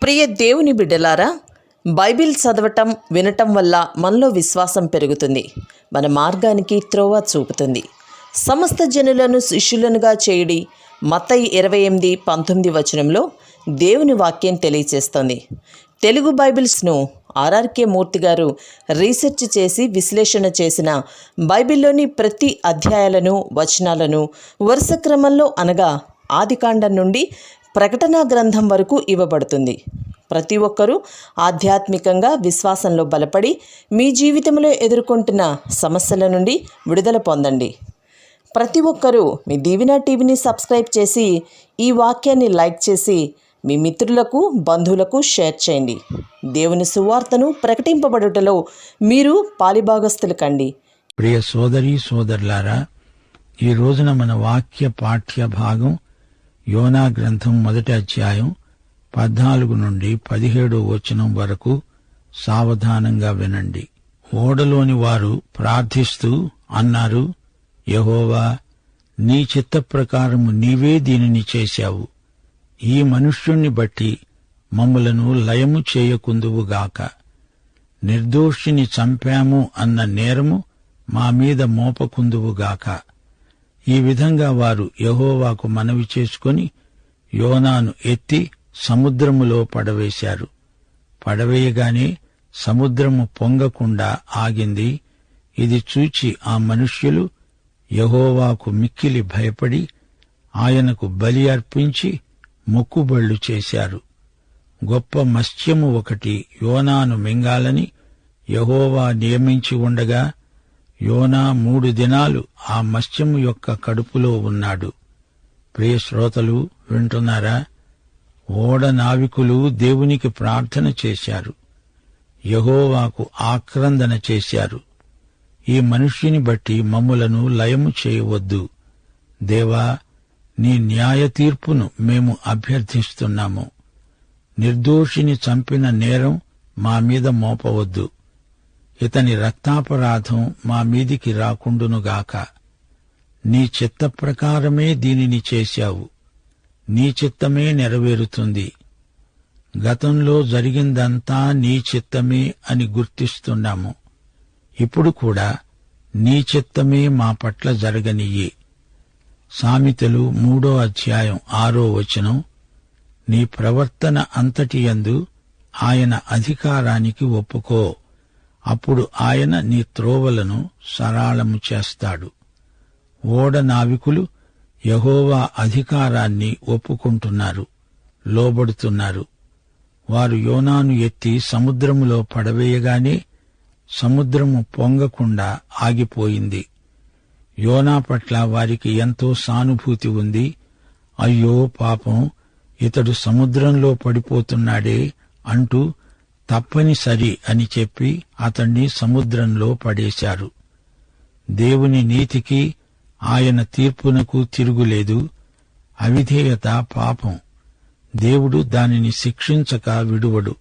ప్రియ దేవుని బిడ్డలారా, బైబిల్ చదవటం వినటం వల్ల మనలో విశ్వాసం పెరుగుతుంది. మన మార్గానికి త్రోవ చూపుతుంది. సమస్త జనులను శిష్యులనుగా చేయుడి మత్తయి 28:19 వచనంలో దేవుని వాక్యం తెలియచేస్తోంది. తెలుగు బైబిల్స్ను ఆర్ఆర్కే మూర్తి గారు రీసెర్చ్ చేసి విశ్లేషణ చేసిన బైబిల్లోని ప్రతి అధ్యాయాలను వచనాలను వరుస క్రమంలో అనగా ఆదికాండం నుండి ప్రకటనా గ్రంథం వరకు ఇవ్వబడుతుంది. ప్రతి ఒక్కరూ ఆధ్యాత్మికంగా విశ్వాసంలో బలపడి మీ జీవితంలో ఎదుర్కొంటున్న సమస్యల నుండి విడుదల పొందండి. ప్రతి ఒక్కరూ మీ దీవెన టీవీని సబ్స్క్రైబ్ చేసి ఈ వాక్యాన్ని లైక్ చేసి మీ మిత్రులకు బంధువులకు షేర్ చేయండి. దేవుని సువార్తను ప్రకటింపబడుటలో మీరు పాలిభాగస్తులు కండి. ప్రియ సోదరి సోదరులారా, ఈ రోజున మన వాక్య పాఠ్య భాగం యోనా గ్రంథం 1వ అధ్యాయం 14 నుండి 17వ వచనం వరకు సావధానంగా వినండి. ఓడలోని వారు ప్రార్థిస్తూ అన్నారు, యెహోవా, నీ చిత్త ప్రకారము నీవే దీనిని చేశావు. ఈ మనుష్యుణ్ణి బట్టి మమ్ములను లయము చేయకుందువుగాక. నిర్దోషిని చంపాము అన్న నేరము మా మీద మోపకుందువుగాక. ఈ విధంగా వారు యెహోవాకు మనవి చేసుకుని యోనాను ఎత్తి సముద్రములో పడవేశారు. పడవేయగానే సముద్రము పొంగకుండా ఆగింది. ఇది చూచి ఆ మనుష్యులు యెహోవాకు మిక్కిలి భయపడి ఆయనకు బలి అర్పించి మొక్కుబళ్ళు చేశారు. గొప్ప మత్స్యము ఒకటి యోనాను మింగాలని యెహోవా నియమించి ఉండగా యోనా 3 దినాలు ఆ మత్స్యము యొక్క కడుపులో ఉన్నాడు. ప్రియ శ్రోతలు వింటున్నారా? ఓడ నావికులు దేవునికి ప్రార్థన చేశారు, యెహోవాకు ఆక్రందన చేశారు. ఈ మనుష్యుని బట్టి మమ్ములను లయము చేయవద్దు. దేవా, నీ న్యాయ తీర్పును మేము అభ్యర్థిస్తున్నాము. నిర్దోషిని చంపిన నేరం మా మీద మోపవద్దు. ఇతని రక్తాపరాధం మా మీదికి రాకుండునుగాక. నీ చిత్త ప్రకారమే దీనిని చేశావు. నీ చిత్తమే నెరవేరుతుంది. గతంలో జరిగిందంతా నీ చిత్తమే అని గుర్తిస్తున్నాము. ఇప్పుడు కూడా నీ చిత్తమే మా పట్ల జరగనియ్యి. సామెతలు 3వ అధ్యాయం 6వ వచనం, నీ ప్రవర్తన అంతటి యందు ఆయన అధికారానికి ఒప్పుకో. అప్పుడు ఆయన నీ త్రోవలను సరళము చేస్తాడు. ఓడ నావికులు యెహోవా అధికారాన్ని ఒప్పుకుంటున్నారు, లోబడుతున్నారు. వారు యోనాను ఎత్తి సముద్రములో పడవేయగానే సముద్రము పొంగకుండా ఆగిపోయింది. యోనా పట్ల వారికి ఎంతో సానుభూతి ఉంది. అయ్యో పాపం, ఇతడు సముద్రంలో పడిపోతున్నాడే అంటూ తప్పనిసరి అని చెప్పి అతణ్ణి సముద్రంలో పడేశారు. దేవుని నీతికి ఆయన తీర్పునకు తిరుగులేదు. అవిధేయత పాపం. దేవుడు దానిని శిక్షించక విడువడు.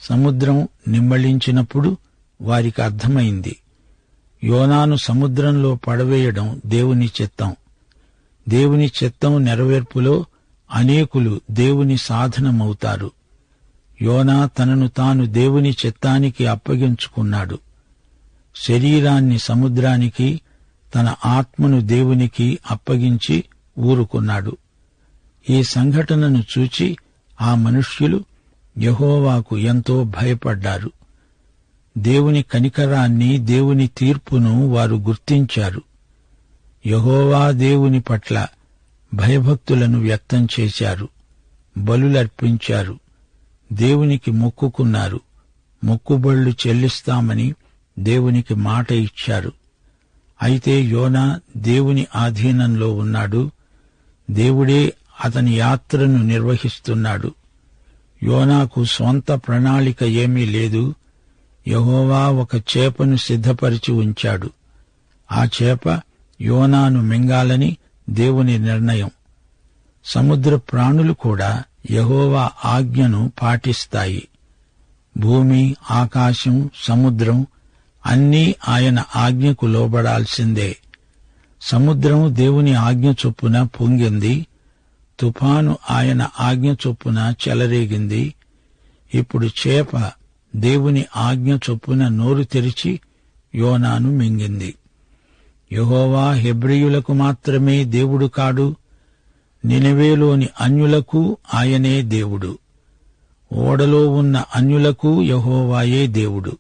సముద్రం నిమ్మళించినప్పుడు వారికి అర్థమైంది, యోనాను సముద్రంలో పడవేయడం దేవుని చిత్తం. దేవుని చిత్తం నెరవేర్పులో అనేకులు దేవుని సాధనమవుతారు. యోనా తనను తాను దేవుని చిత్తానికి అప్పగించుకున్నాడు. శరీరాన్ని సముద్రానికి, తన ఆత్మను దేవునికి అప్పగించి ఊరుకున్నాడు. ఈ సంఘటనను చూచి ఆ మనుష్యులు యెహోవాకు ఎంతో భయపడ్డారు. దేవుని కనికరాన్ని, దేవుని తీర్పును వారు గుర్తించారు. యెహోవా దేవుని పట్ల భయభక్తులను వ్యక్తం చేశారు. బలులర్పించారు. దేవునికి మొక్కుకున్నారు. మొక్కుబళ్ళు చెల్లిస్తామని దేవునికి మాట ఇచ్చారు. అయితే యోనా దేవుని ఆధీనంలో ఉన్నాడు. దేవుడే అతని యాత్రను నిర్వహిస్తున్నాడు. యోనాకు స్వంత ప్రణాళిక ఏమీ లేదు. యెహోవా ఒక చేపను సిద్ధపరిచి ఉంచాడు. ఆ చేప యోనాను మింగాలని దేవుని నిర్ణయం. సముద్ర ప్రాణులు కూడా యెహోవా ఆజ్ఞను పాటిస్తాయి. భూమి, ఆకాశం, సముద్రం అన్నీ ఆయన ఆజ్ఞకు లోబడాల్సిందే. సముద్రం దేవుని ఆజ్ఞ చొప్పున పొంగింది. తుఫాను ఆయన ఆజ్ఞ చొప్పున చెలరేగింది. ఇప్పుడు చేప దేవుని ఆజ్ఞ చొప్పున నోరు తెరిచి యోనాను మింగింది. యెహోవా హెబ్రీయులకు మాత్రమే దేవుడు కాడు, నినవేలోని అన్యులకు ఆయనే దేవుడు. ఓడలో ఉన్న అన్యులకు యెహోవాయే దేవుడు.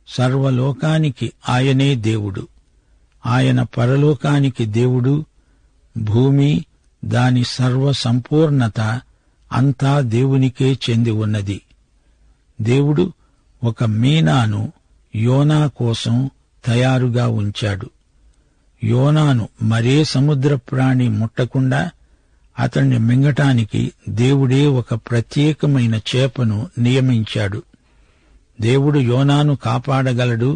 సర్వలోకానికి ఆయనే దేవుడు. ఆయన పరలోకానికి దేవుడు. భూమి, దాని సర్వ సంపూర్ణత అంతా దేవునికే చెంది ఉన్నది. దేవుడు ఒక మీనాను యోనా కోసం తయారుగా ఉంచాడు. యోనాను మరే సముద్ర ప్రాణి ముట్టకుండా అతణ్ణి మింగటానికి దేవుడే ఒక ప్రత్యేకమైన చేపను నియమించాడు. దేవుడు యోనాను కాపాడగలడు,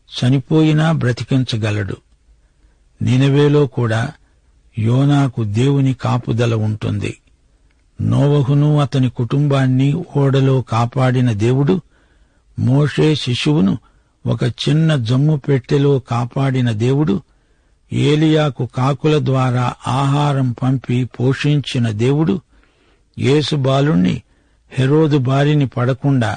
చనిపోయినా బ్రతికించగలడు. నినవేలో కూడా యోనాకు దేవుని కాపుదల ఉంటుంది. నోవహును అతని కుటుంబాన్ని ఓడలో కాపాడిన దేవుడు, మోషే శిశువును ఒక చిన్న జమ్ము పెట్టెలో కాపాడిన దేవుడు, ఏలియాకు కాకుల ద్వారా ఆహారం పంపి పోషించిన దేవుడు, యేసు బాలుణ్ణి హెరోదు బారిని పడకుండా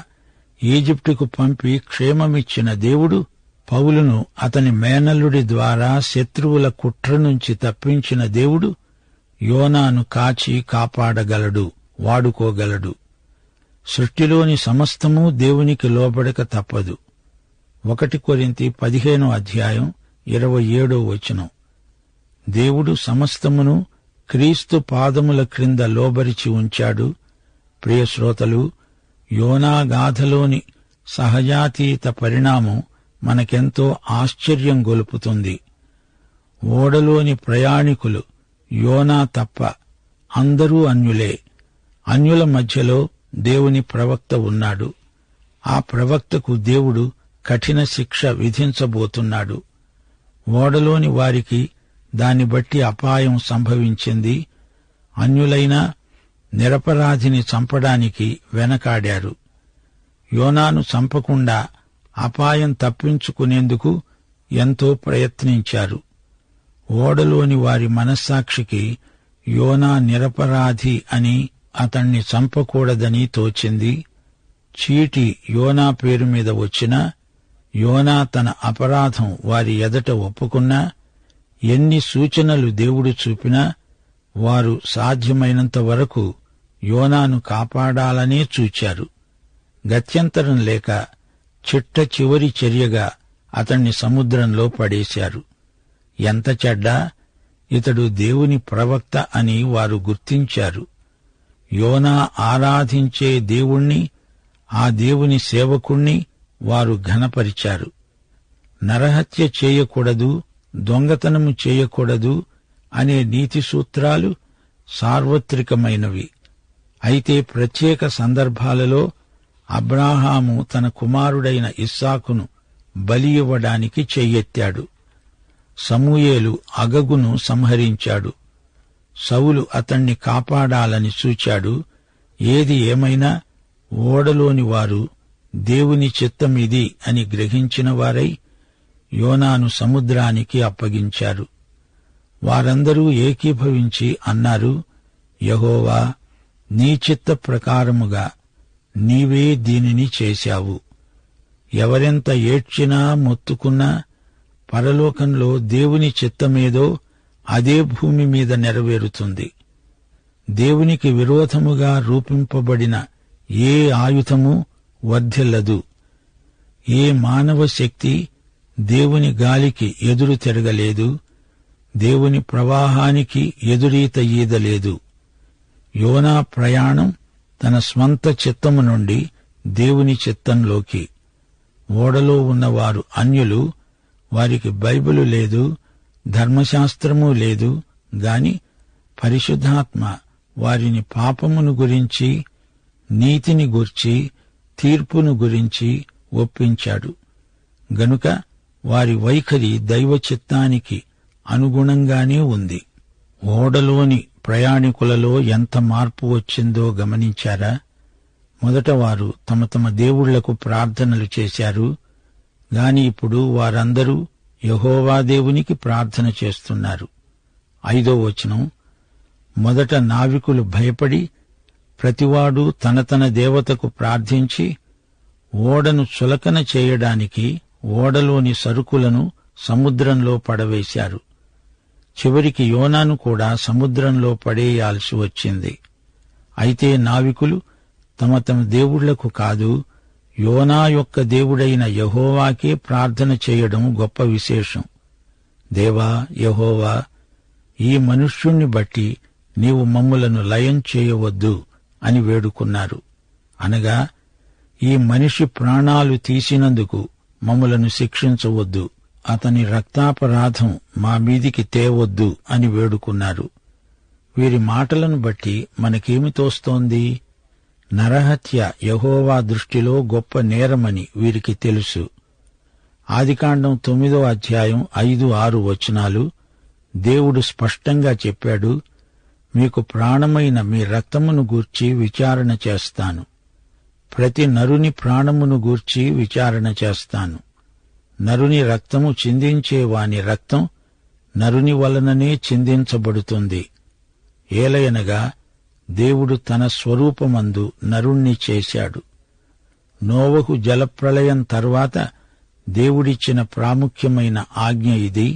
ఈజిప్టుకు పంపి క్షేమమిచ్చిన దేవుడు, పౌలును అతని మేనల్లుడి ద్వారా శత్రువుల కుట్ర నుంచి తప్పించిన దేవుడు యోనాను కాచి కాపాడగలడు, వాడుకోగలడు. సృష్టిలోని సమస్తమూ దేవునికి లోబడక తప్పదు. 1 కొరింథీ 15:27 దేవుడు సమస్తమును క్రీస్తు పాదముల క్రింద లోబరిచి ఉంచాడు. ప్రియశ్రోతలు, యోనాగాథలోని సహజాతీత పరిణామం మనకెంతో ఆశ్చర్యం గొలుపుతుంది. ఓడలోని ప్రయాణికులు యోనా తప్ప అందరూ అన్యులే. అన్యుల మధ్యలో దేవుని ప్రవక్త ఉన్నాడు. ఆ ప్రవక్తకు దేవుడు కఠిన శిక్ష విధించబోతున్నాడు. ఓడలోని వారికి దాన్ని బట్టి అపాయం సంభవించింది. అన్యులైన నిరపరాధిని చంపడానికి వెనకాడారు. యోనాను చంపకుండా అపాయం తప్పించుకునేందుకు ఎంతో ప్రయత్నించారు. ఓడలోని వారి మనస్సాక్షికి యోనా నిరపరాధి అని, అతణ్ణి చంపకూడదని తోచింది. చీటి యోనా పేరు మీద వచ్చినా, యోనా తన అపరాధం వారి ఎదట ఒప్పుకున్నా, ఎన్ని సూచనలు దేవుడు చూపినా వారు సాధ్యమైనంత వరకు యోనాను కాపాడాలనే చూచారు. గత్యంతరం లేక చిట్ట చివరి చర్యగా అతణ్ణి సముద్రంలో పడేశారు. ఎంత చెడ్డా, ఇతడు దేవుని ప్రవక్త అని వారు గుర్తించారు. యోనా ఆరాధించే దేవుణ్ణి, ఆ దేవుని సేవకుణ్ణి వారు ఘనపరిచారు. నరహత్య చేయకూడదు, దొంగతనము చేయకూడదు అనే నీతి సూత్రాలు సార్వత్రికమైనవి. అయితే ప్రత్యేక సందర్భాలలో అబ్రాహాము తన కుమారుడైన ఇస్సాకును బలి ఇవ్వడానికి చెయ్యెత్తాడు. సమూయేలు అగగును సంహరించాడు. సౌలు అతణ్ణి కాపాడాలని చూచాడు. ఏది ఏమైనా ఓడలోని వారు దేవుని చిత్తమిది అని గ్రహించిన వారై యోనాను సముద్రానికి అప్పగించారు. వారందరూ ఏకీభవించి అన్నారు, యెహోవా, నీ చిత్త ప్రకారముగా నీవే దీనిని చేశావు. ఎవరెంత ఏడ్చినా మొత్తుకున్నా పరలోకంలో దేవుని చిత్తమేదో అదే భూమి మీద నెరవేరుతుంది. దేవునికి విరోధముగా రూపింపబడిన ఏ ఆయుధము వర్ధిల్లదు. ఏ మానవ శక్తి దేవుని గాలికి ఎదురు తిరగలేదు. దేవుని ప్రవాహానికి ఎదురీత ఈదలేదు. యోనా ప్రయాణం తన స్వంత చిత్తము నుండి దేవుని చిత్తంలోకి. ఓడలో ఉన్నవారు అన్యులు. వారికి బైబిలు లేదు, ధర్మశాస్త్రము లేదు. గాని పరిశుద్ధాత్మ వారిని పాపమును గురించి, నీతిని గూర్చి, తీర్పును గురించి ఒప్పించాడు. గనుక వారి వైఖరి దైవ చిత్తానికి అనుగుణంగానే ఉంది. ఓడలోని ప్రయాణికులలో ఎంత మార్పు వచ్చిందో గమనించారా? మొదట వారు తమ తమ దేవుళ్లకు ప్రార్థనలు చేశారు. గాని ఇప్పుడు వారందరూ యెహోవా దేవునికి ప్రార్థన చేస్తున్నారు. 5వ వచనం, మొదట నావికులు భయపడి ప్రతివాడు తన తన దేవతకు ప్రార్థించి ఓడను చులకన చేయడానికి ఓడలోని సరుకులను సముద్రంలో పడవేశారు. చివరికి యోనాను కూడా సముద్రంలో పడేయాల్సి వచ్చింది. అయితే నావికులు తమ తమ దేవుళ్లకు కాదు, యోనా యొక్క దేవుడైన యెహోవాకే ప్రార్థన చేయడం గొప్ప విశేషం. దేవా యెహోవా, ఈ మనుష్యుణ్ణి బట్టి నీవు మమ్ములను లయం చేయవద్దు అని వేడుకున్నారు. అనగా, ఈ మనిషి ప్రాణాలు తీసినందుకు మమ్ములను శిక్షించవద్దు, అతని రక్తాపరాధం మా మీదికి తేవద్దు అని వేడుకున్నారు. వీరి మాటలను బట్టి మనకేమి తోస్తోంది? నరహత్య యెహోవా దృష్టిలో గొప్ప నేరమని వీరికి తెలుసు. ఆదికాండం 9వ అధ్యాయం 5-6 వచనాలు దేవుడు స్పష్టంగా చెప్పాడు, మీకు ప్రాణమైన మీ రక్తమును గూర్చి విచారణ చేస్తాను. ప్రతి నరుని ప్రాణమును గూర్చి విచారణ చేస్తాను. నరుని రక్తము చిందించే వాని రక్తం నరుని వలననే చిందించబడుతుంది. ఏలయనగా దేవుడు తన స్వరూపమందు నరుణ్ణి చేశాడు. నోవహు జలప్రళయం తర్వాత దేవుడిచ్చిన ప్రాముఖ్యమైన ఆజ్ఞ ఇది.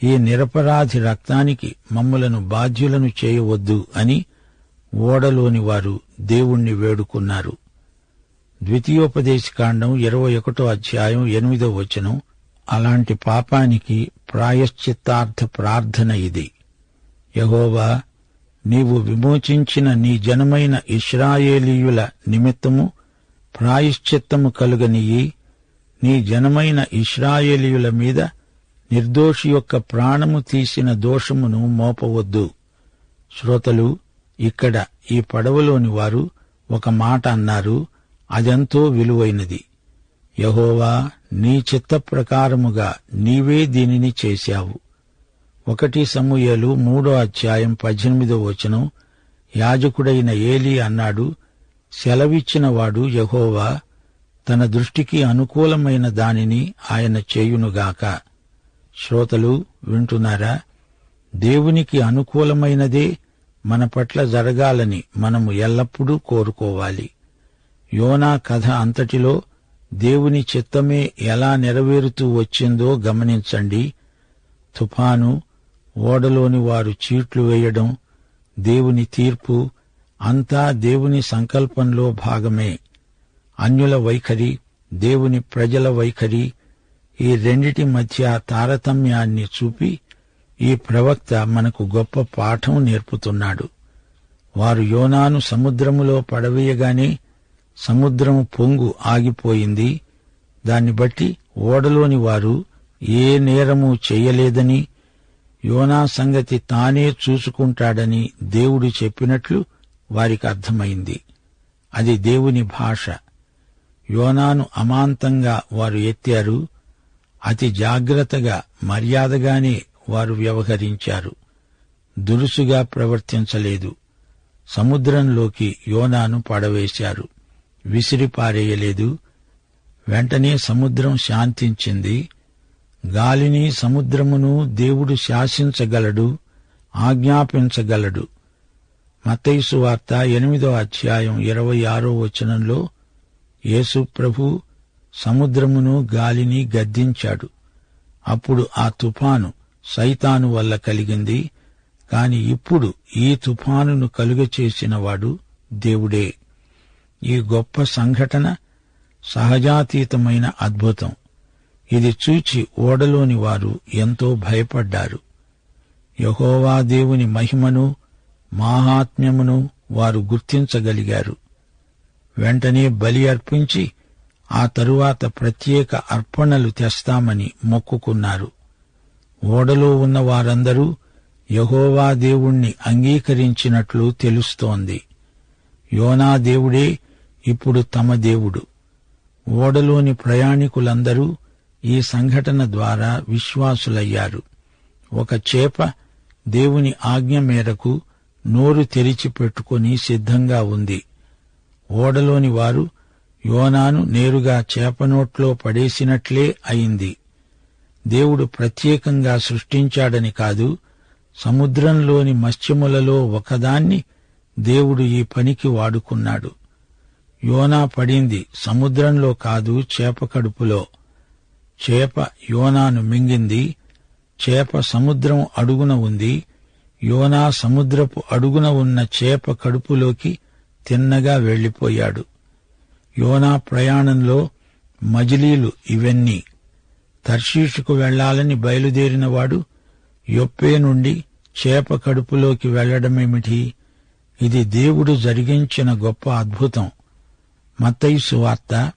ఈ నిరపరాధి రక్తానికి మమ్ములను బాధ్యులను చేయవద్దు అని ఓడలోని వారు దేవుణ్ణి వేడుకున్నారు. ద్వితీయోపదేశకాండం 21వ అధ్యాయం 8వ వచనం అలాంటి పాపానికి ప్రాయశ్చిత్తార్థ ప్రార్థన ఇది. యెహోవా, నీవు విమోచించిన నీ జనమైన ఇశ్రాయేలీయుల నిమిత్తము ప్రాయశ్చిత్తము కలుగనియ్యి. నీ జనమైన ఇశ్రాయేలీయుల మీద నిర్దోషి యొక్క ప్రాణము తీసిన దోషమును మోపవద్దు. శ్రోతలు, ఇక్కడ ఈ పడవలోని వారు ఒక మాట అన్నారు, అదెంతో విలువైనది. యెహోవా, నీ చిత్త ప్రకారముగా నీవే దీనిని చేశావు. 1 సమూయేలు 3వ అధ్యాయం 18వ వచనం యాజకుడైన ఏలీ అన్నాడు, సెలవిచ్చినవాడు యెహోవా, తన దృష్టికి అనుకూలమైన దానిని ఆయన చేయునుగాక. శ్రోతలు వింటున్నారా? దేవునికి అనుకూలమైనదే మన పట్ల జరగాలని మనము ఎల్లప్పుడూ కోరుకోవాలి. యోనా కథ అంతటిలో దేవుని చిత్తమే ఎలా నెరవేరుతూ వచ్చిందో గమనించండి. తుఫాను, ఓడలోని వారు చీట్లు వేయడం, దేవుని తీర్పు అంతా దేవుని సంకల్పంలో భాగమే. అన్యుల వైఖరి, దేవుని ప్రజల వైఖరి, ఈ రెండిటి మధ్య తారతమ్యాన్ని చూపి ఈ ప్రవక్త మనకు గొప్ప పాఠం నేర్పుతున్నాడు. వారు యోనాను సముద్రములో పడవేయగానే సముద్రము పొంగు ఆగిపోయింది. దాన్ని బట్టి ఓడలోని వారు ఏ నేరము చెయ్యలేదని, యోనా సంగతి తానే చూసుకుంటాడని దేవుడు చెప్పినట్లు వారికి అర్థమైంది. అది దేవుని భాష. యోనాను అమాంతంగా వారు ఎత్తారు. అతి జాగ్రత్తగా, మర్యాదగానే వారు వ్యవహరించారు. దురుసుగా ప్రవర్తించలేదు. సముద్రంలోకి యోనాను పడవేశారు. విసిరిపారేయలేదు. వెంటనే సముద్రం శాంతించింది. గాలిని, సముద్రమును దేవుడు శాసించగలడు, ఆజ్ఞాపించగలడు. మత్తయి సువార్త 8వ అధ్యాయం 26వ వచనంలో యేసు ప్రభు సముద్రమును, గాలిని గద్దించాడు. అప్పుడు ఆ తుఫాను సైతాను వల్ల కలిగింది. కాని ఇప్పుడు ఈ తుఫానును కలుగచేసినవాడు దేవుడే. ఈ గొప్ప సంఘటన సహజాతీతమైన అద్భుతం. ఇది చూచి ఓడలోని వారు ఎంతో భయపడ్డారు. యెహోవా దేవుని మహిమను, మాహాత్మ్యమును వారు గుర్తించగలిగారు. వెంటనే బలి అర్పించి ఆ తరువాత ప్రత్యేక అర్పణలు తెస్తామని మొక్కుకున్నారు. ఓడలో ఉన్న వారందరూ యెహోవా దేవుణ్ణి అంగీకరించినట్లు తెలుస్తోంది. యోనా దేవుడే ఇప్పుడు తమ దేవుడు. ఓడలోని ప్రయాణికులందరూ ఈ సంఘటన ద్వారా విశ్వాసులయ్యారు. ఒక చేప దేవుని ఆజ్ఞ మేరకు నోరు తెరిచి పెట్టుకుని సిద్ధంగా ఉంది. ఓడలోని వారు యోనాను నేరుగా చేపనోట్లో పడేసినట్లే అయింది. దేవుడు ప్రత్యేకంగా సృష్టించాడని కాదు, సముద్రంలోని మత్స్యములలో ఒకదాన్ని దేవుడు ఈ పనికి వాడుకున్నాడు. యోనా పడింది సముద్రంలో కాదు, చేప కడుపులో. చేప యోనాను మింగింది. చేప సముద్రం అడుగున ఉంది. యోనా సముద్రపు అడుగున ఉన్న చేప కడుపులోకి తిన్నగా వెళ్లిపోయాడు. యోనా ప్రయాణంలో మజిలీలు ఇవన్నీ. తర్షీషుకు వెళ్లాలని బయలుదేరినవాడు యొప్పే నుండి చేప కడుపులోకి వెళ్లడమేమిటి? ఇది దేవుడు జరిగించిన గొప్ప అద్భుతం. మత్తయి సువార్త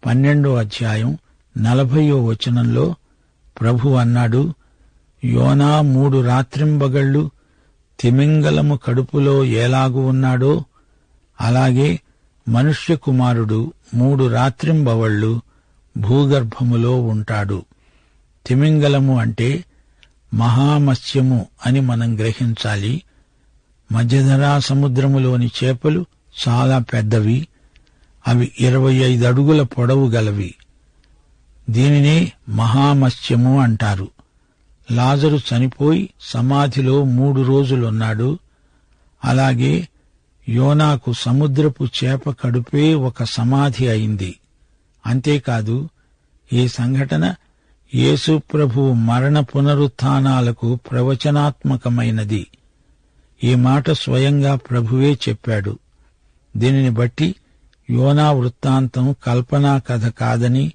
12:40 ప్రభు అన్నాడు, యోనా 3 రాత్రింబగళ్ళు తిమింగలము కడుపులో ఎలాగు ఉన్నాడో అలాగే మనుష్య కుమారుడు 3 రాత్రింబవళ్లు భూగర్భములో ఉంటాడు. తిమింగలము అంటే మహామత్స్యము అని మనం గ్రహించాలి. మధ్యధరా సముద్రములోని చేపలు చాలా పెద్దవి. అవి 25 అడుగుల పొడవు గలవి. దీనినే మహామత్స్యము అంటారు. లాజరు చనిపోయి సమాధిలో 3 రోజులున్నాడు. అలాగే యోనాకు సముద్రపు చేప కడుపే ఒక సమాధి అయింది. అంతేకాదు, ఈ సంఘటన యేసు ప్రభువు మరణ పునరుత్థానాలకు ప్రవచనాత్మకమైనది. ఈ మాట స్వయంగా ప్రభువే చెప్పాడు. దీనిని బట్టి యోనా వృత్తాంతం కల్పనా కథ కాదని,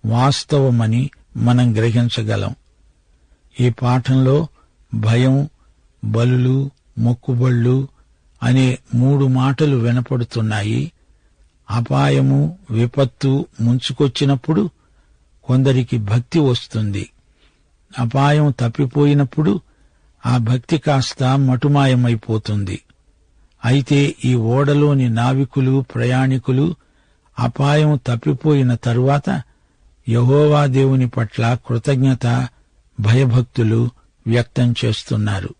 వాస్తవమని మనం గ్రహించగలం. ఈ పాఠంలో భయం, బలులు, మొక్కుబళ్ళు అనే 3 మాటలు వినపడుతున్నాయి. అపాయము, విపత్తు ముంచుకొచ్చినప్పుడు కొందరికి భక్తి వస్తుంది. అపాయం తప్పిపోయినప్పుడు ఆ భక్తి కాస్త మటుమాయమైపోతుంది. అయితే ఈ ఓడలోని నావికులు, ప్రయాణికులు అపాయం తప్పిపోయిన తరువాత యెహోవా దేవుని పట్ల కృతజ్ఞత, భయభక్తులు వ్యక్తం చేస్తున్నారు.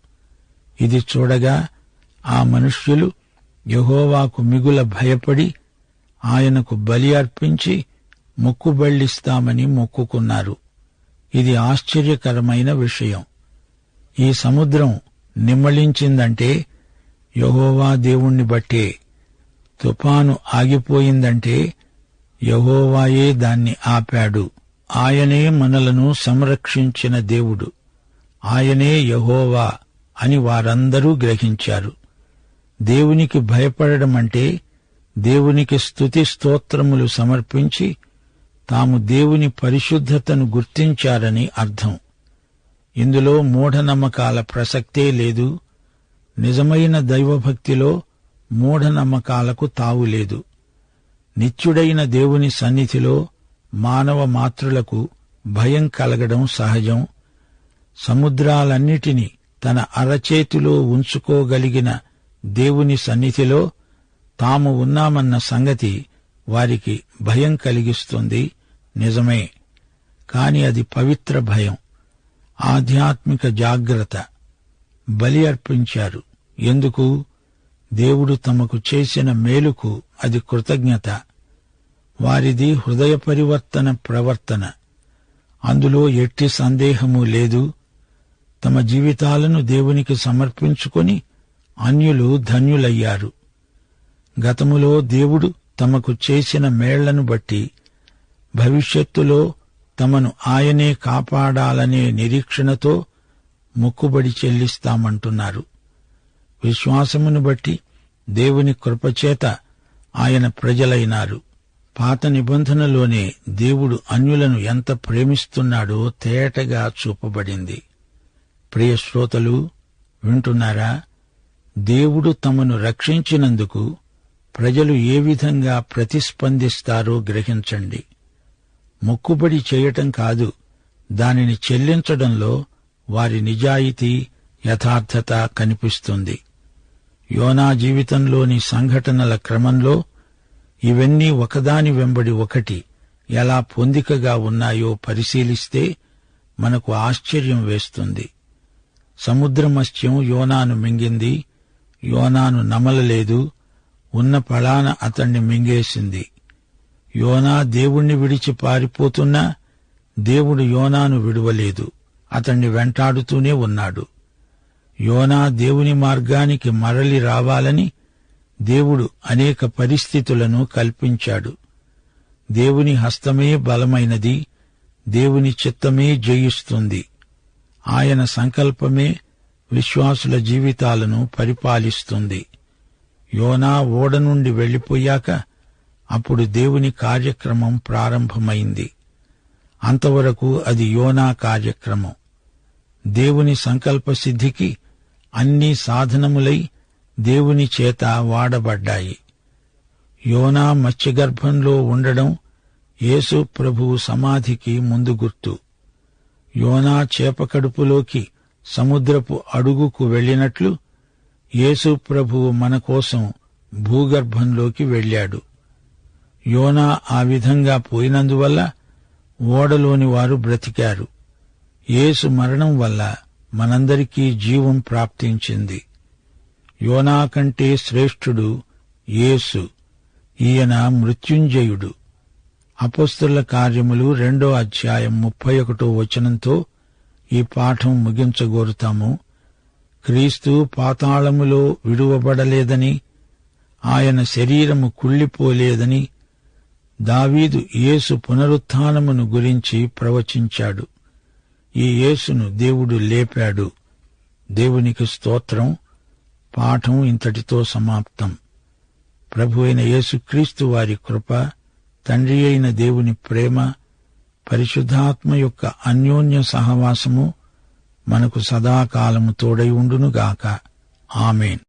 ఇది చూడగా ఆ మనుష్యులు యెహోవాకు మిగుల భయపడి ఆయనకు బలి అర్పించి మొక్కుబళ్ళిస్తామని మొక్కుకున్నారు. ఇది ఆశ్చర్యకరమైన విషయం. ఈ సముద్రం నిమ్మళించిందంటే యెహోవా దేవుణ్ణి బట్టే. తుఫాను ఆగిపోయిందంటే యెహోవాయే దాన్ని ఆపాడు. ఆయనే మనలను సంరక్షించిన దేవుడు. ఆయనే యెహోవా అని వారందరూ గ్రహించారు. దేవునికి భయపడడమంటే దేవునికి స్తుతి స్తోత్రములు సమర్పించి తాము దేవుని పరిశుద్ధతను గుర్తించారని అర్థం. ఇందులో మూఢనమ్మకాల ప్రసక్తే లేదు. నిజమైన దైవభక్తిలో మూఢనమ్మకాలకు తావులేదు. నిత్యుడైన దేవుని సన్నిధిలో మానవ మాతృలకు భయం కలగడం సహజం. సముద్రాలన్నిటినీ తన అరచేతిలో ఉంచుకోగలిగిన దేవుని సన్నిధిలో తాము ఉన్నామన్న సంగతి వారికి భయం కలిగిస్తుంది. నిజమే. కాని అది పవిత్ర భయం, ఆధ్యాత్మిక జాగ్రత్త. బలి అర్పించారు. ఎందుకు? దేవుడు తమకు చేసిన మేలుకు అది కృతజ్ఞత. వారిది హృదయ పరివర్తన ప్రవర్తన. అందులో ఎట్టి సందేహమూ లేదు. తమ జీవితాలను దేవునికి సమర్పించుకొని అన్యులు ధన్యులయ్యారు. గతములో దేవుడు తమకు చేసిన మేళ్లను బట్టి భవిష్యత్తులో తమను ఆయనే కాపాడాలనే నిరీక్షణతో మొక్కుబడి చెల్లిస్తామంటున్నారు. విశ్వాసమును బట్టి దేవుని కృపచేత ఆయన ప్రజలైనారు. పాత నిబంధనలోనే దేవుడు అన్యులను ఎంత ప్రేమిస్తున్నాడో తేటగా చూపబడింది. ప్రియ శ్రోతలు, వింటున్నారా? దేవుడు తమను రక్షించినందుకు ప్రజలు ఏ విధంగా ప్రతిస్పందిస్తారో గ్రహించండి. మొక్కుబడి చేయటం కాదు, దానిని చెల్లించడంలో వారి నిజాయితీ, యథార్థత కనిపిస్తుంది. యోనా జీవితంలోని సంఘటనల క్రమంలో ఇవన్నీ ఒకదాని వెంబడి ఒకటి ఎలా పొందికగా ఉన్నాయో పరిశీలిస్తే మనకు ఆశ్చర్యం వేస్తుంది. సముద్రమత్స్యం యోనాను మింగింది. యోనాను నమలలేదు. ఉన్న పళాన అతణ్ణి మింగేసింది. యోనా దేవుణ్ణి విడిచి పారిపోతున్నా దేవుడు యోనాను విడువలేదు. అతణ్ణి వెంటాడుతూనే ఉన్నాడు. యోనా దేవుని మార్గానికి మరలి రావాలని దేవుడు అనేక పరిస్థితులను కల్పించాడు. దేవుని హస్తమే బలమైనది, దేవుని చిత్తమే జయిస్తుంది. ఆయన సంకల్పమే విశ్వాసుల జీవితాలను పరిపాలిస్తుంది. యోనా ఓడ నుండి వెళ్లిపోయాక అప్పుడు దేవుని కార్యక్రమం ప్రారంభమైంది. అంతవరకు అది యోనా కార్యక్రమం. దేవుని సంకల్ప సిద్ధికి అన్ని సాధనములై దేవుని చేత వాడబడ్డాయి. యోనా మత్స్యగర్భంలో ఉండడం యేసు ప్రభువు సమాధికి ముందు గుర్తు. యోనా చేపకడుపులోకి సముద్రపు అడుగుకు వెళ్లినట్లు యేసు ప్రభువు మన కోసం భూగర్భంలోకి వెళ్లాడు. యోనా ఆ విధంగా పోయినందువల్ల ఓడలోని వారు బ్రతికారు. యేసు మరణం వల్ల మనందరికీ జీవం ప్రాప్తించింది. యోనా కంటే శ్రేష్ఠుడు యేసు. ఈయన మృత్యుంజయుడు. అపొస్తలుల కార్యములు 2వ అధ్యాయం 31వ వచనంతో ఈ పాఠం ముగించగోరుతాము. క్రీస్తు పాతాళములో విడువబడలేదని, ఆయన శరీరము కుళ్ళిపోలేదని దావీదు యేసు పునరుత్థానమును గురించి ప్రవచించాడు. ఈ యేసును దేవుడు లేపాడు. దేవునికి స్తోత్రం. పాఠం ఇంతటితో సమాప్తం. ప్రభువైన యేసుక్రీస్తు వారి కృప, తండ్రి అయిన దేవుని ప్రేమ, పరిశుద్ధాత్మ యొక్క అన్యోన్య సహవాసము మనకు సదాకాలము తోడై ఉండునుగాక. ఆమేన్.